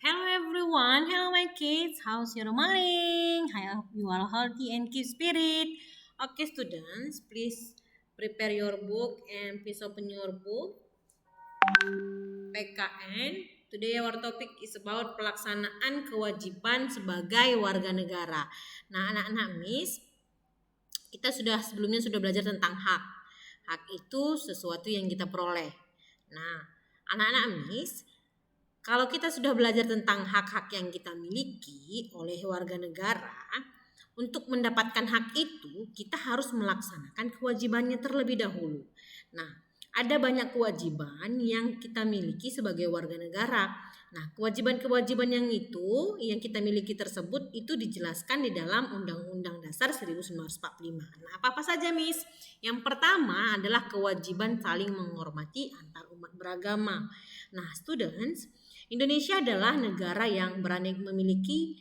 Hello everyone, hello my kids, how's your morning? I hope you are healthy and keep spirit. Okay students, please prepare your book and please open your book. PKN. Today our topic is about pelaksanaan kewajiban sebagai warga negara. Nah anak-anak Miss, kita sebelumnya sudah belajar tentang hak. Hak itu sesuatu yang kita peroleh. Nah anak-anak Miss, kalau kita sudah belajar tentang hak-hak yang kita miliki oleh warga negara, untuk mendapatkan hak itu kita harus melaksanakan kewajibannya terlebih dahulu. Nah, ada banyak kewajiban yang kita miliki sebagai warga negara. Nah, kewajiban-kewajiban yang kita miliki tersebut itu dijelaskan di dalam Undang-Undang Dasar 1945. Nah, apa-apa saja, Miss? Yang pertama adalah kewajiban saling menghormati antar umat beragama. Nah, students, Indonesia adalah negara yang memiliki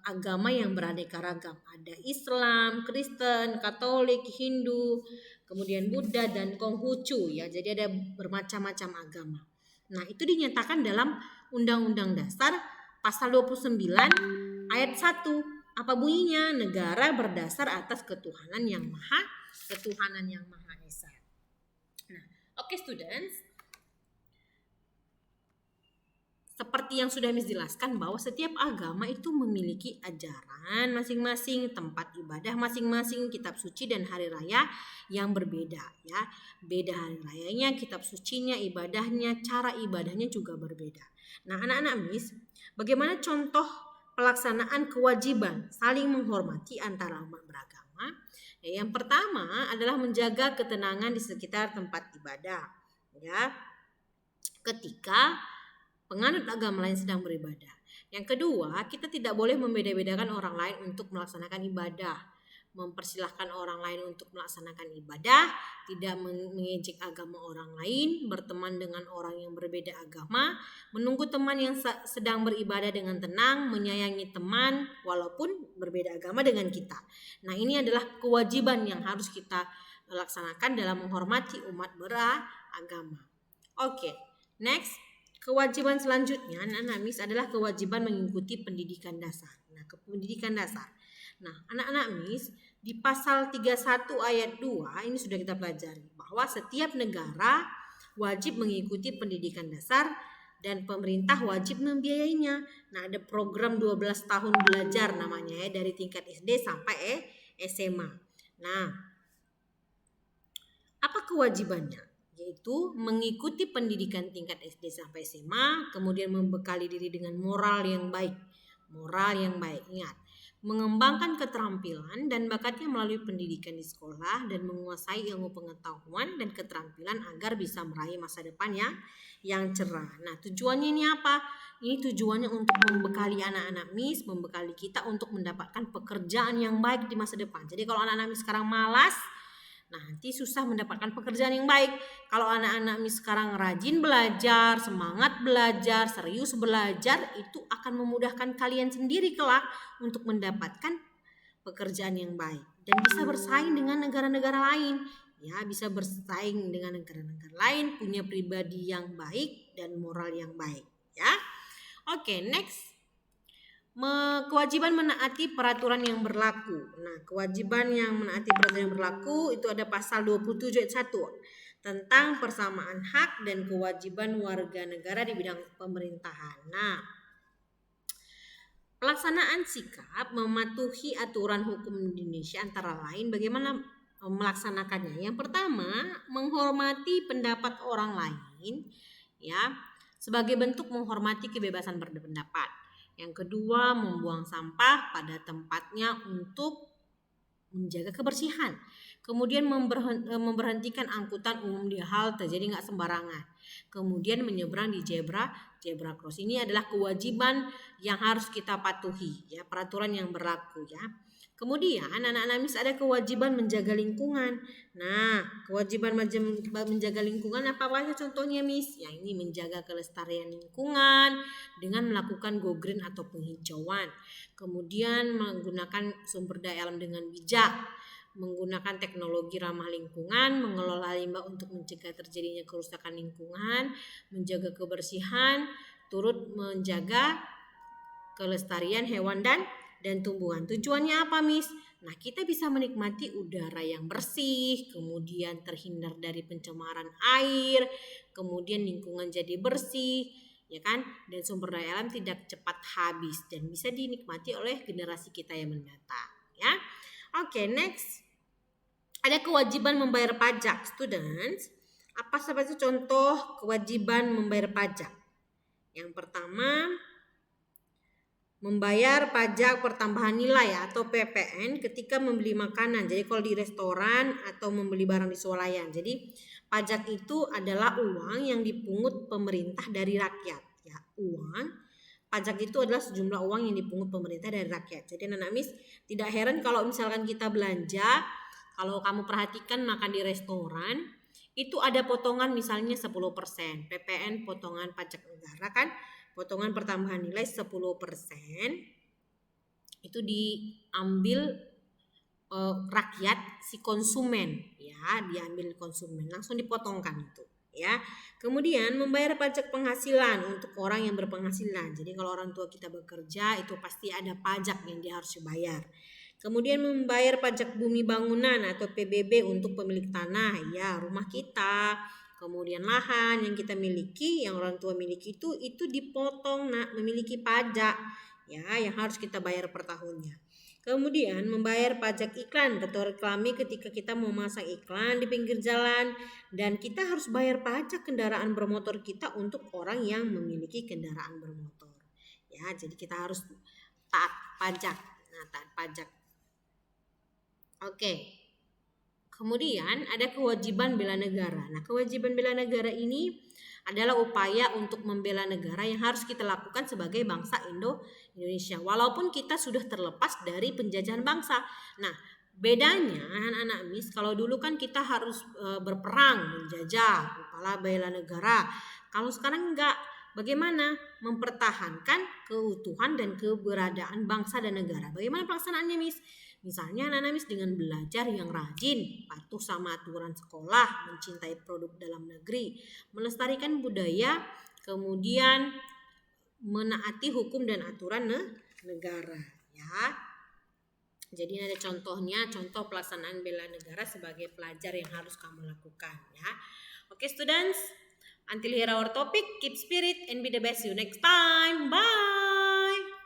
agama yang beraneka ragam. Ada Islam, Kristen, Katolik, Hindu, kemudian Buddha dan Konghucu ya. Jadi ada bermacam-macam agama. Nah, itu dinyatakan dalam Undang-Undang Dasar pasal 29 ayat 1. Apa bunyinya? Negara berdasar atas ketuhanan yang Maha Esa. Nah, oke students. Seperti yang sudah Miss jelaskan bahwa setiap agama itu memiliki ajaran masing-masing, tempat ibadah masing-masing, kitab suci dan hari raya yang berbeda ya. Beda hari rayanya, kitab sucinya, ibadahnya, cara ibadahnya juga berbeda. Nah, anak-anak Miss, bagaimana contoh pelaksanaan kewajiban saling menghormati antara umat beragama? Ya, yang pertama adalah menjaga ketenangan di sekitar tempat ibadah ya. Ketika penganut agama lain sedang beribadah. Yang kedua, kita tidak boleh membeda-bedakan orang lain untuk melaksanakan ibadah. Mempersilahkan orang lain untuk melaksanakan ibadah, tidak mengejek agama orang lain, berteman dengan orang yang berbeda agama, menunggu teman yang sedang beribadah dengan tenang, menyayangi teman walaupun berbeda agama dengan kita. Nah, ini adalah kewajiban yang harus kita laksanakan dalam menghormati umat beragama. Oke, next. Kewajiban selanjutnya anak-anak Miss adalah kewajiban mengikuti pendidikan dasar. Nah, pendidikan dasar. Nah, anak-anak Miss, di pasal 31 ayat 2 ini sudah kita pelajari bahwa setiap negara wajib mengikuti pendidikan dasar dan pemerintah wajib membiayainya. Nah, ada program 12 tahun belajar namanya ya, dari tingkat SD sampai SMA. Nah, apa kewajibannya? Yaitu mengikuti pendidikan tingkat SD sampai SMA, kemudian membekali diri dengan moral yang baik. Ingat, mengembangkan keterampilan dan bakatnya melalui pendidikan di sekolah dan menguasai ilmu pengetahuan dan keterampilan agar bisa meraih masa depan yang cerah. Nah, tujuannya ini apa? Ini tujuannya untuk membekali anak-anak Miss, membekali kita untuk mendapatkan pekerjaan yang baik di masa depan. Jadi kalau anak-anak Miss sekarang malas, nanti susah mendapatkan pekerjaan yang baik. Kalau anak-anak Miss sekarang rajin belajar, semangat belajar, serius belajar, itu akan memudahkan kalian sendiri kelak untuk mendapatkan pekerjaan yang baik dan bisa bersaing dengan negara-negara lain. Ya, bisa bersaing dengan negara-negara lain, punya pribadi yang baik dan moral yang baik, ya. Oke, next. Kewajiban menaati peraturan yang berlaku. Nah, kewajiban yang menaati peraturan yang berlaku itu ada pasal 27 ayat 1 tentang persamaan hak dan kewajiban warga negara di bidang pemerintahan. Nah, pelaksanaan sikap mematuhi aturan hukum Indonesia antara lain bagaimana melaksanakannya. Yang pertama, menghormati pendapat orang lain ya, sebagai bentuk menghormati kebebasan berpendapat. Yang kedua, membuang sampah pada tempatnya untuk menjaga kebersihan. Kemudian memberhentikan angkutan umum di halte, jadi nggak sembarangan. Kemudian menyeberang di zebra cross. Ini adalah kewajiban yang harus kita patuhi, ya, peraturan yang berlaku ya. Kemudian anak-anak Miss ada kewajiban menjaga lingkungan. Nah, kewajiban menjaga lingkungan apa aja contohnya Miss? Ya, ini menjaga kelestarian lingkungan dengan melakukan go green atau penghijauan. Kemudian menggunakan sumber daya alam dengan bijak, menggunakan teknologi ramah lingkungan, mengelola limbah untuk mencegah terjadinya kerusakan lingkungan, menjaga kebersihan, turut menjaga kelestarian hewan dan tumbuhan. Tujuannya apa, Miss? Nah, kita bisa menikmati udara yang bersih, kemudian terhindar dari pencemaran air, kemudian lingkungan jadi bersih, ya kan? Dan sumber daya alam tidak cepat habis dan bisa dinikmati oleh generasi kita yang mendatang, ya. Oke, next. Ada kewajiban membayar pajak, students. Apa saja contoh kewajiban membayar pajak? Yang pertama, membayar pajak pertambahan nilai atau PPN ketika membeli makanan. Jadi kalau di restoran atau membeli barang di swalayan. Jadi pajak itu adalah uang yang dipungut pemerintah dari rakyat. Ya, pajak itu adalah sejumlah uang yang dipungut pemerintah dari rakyat. Jadi anak Miss tidak heran kalau misalkan kita belanja, kalau kamu perhatikan makan di restoran, itu ada potongan misalnya 10%, PPN potongan pajak negara kan. Potongan pertambahan nilai 10% itu diambil rakyat si konsumen, ya, diambil konsumen langsung dipotongkan itu, ya. Kemudian membayar pajak penghasilan untuk orang yang berpenghasilan. Jadi kalau orang tua kita bekerja itu pasti ada pajak yang dia harus bayar. Kemudian membayar pajak bumi bangunan atau PBB untuk pemilik tanah, ya, rumah kita. Kemudian lahan yang kita miliki, yang orang tua miliki itu dipotong, nak, memiliki pajak, ya, yang harus kita bayar per tahunnya. Kemudian membayar pajak iklan atau reklame ketika kita mau masang iklan di pinggir jalan, dan kita harus bayar pajak kendaraan bermotor kita untuk orang yang memiliki kendaraan bermotor. Ya, jadi kita harus taat pajak. Nah, taat pajak. Oke. Kemudian ada kewajiban bela negara. Nah, kewajiban bela negara ini adalah upaya untuk membela negara yang harus kita lakukan sebagai bangsa Indonesia. Walaupun kita sudah terlepas dari penjajahan bangsa. Nah, bedanya anak-anak Miss, kalau dulu kan kita harus berperang, menjajah, kepala bela negara. Kalau sekarang enggak. Bagaimana mempertahankan keutuhan dan keberadaan bangsa dan negara? Bagaimana pelaksanaannya, Miss? Misalnya anak-anak Miss dengan belajar yang rajin, patuh sama aturan sekolah, mencintai produk dalam negeri, melestarikan budaya, kemudian menaati hukum dan aturan negara, ya. Jadi ada contohnya, contoh pelaksanaan bela negara sebagai pelajar yang harus kamu lakukan, ya. Oke, students, until here our topic, keep spirit and be the best. See you next time. Bye.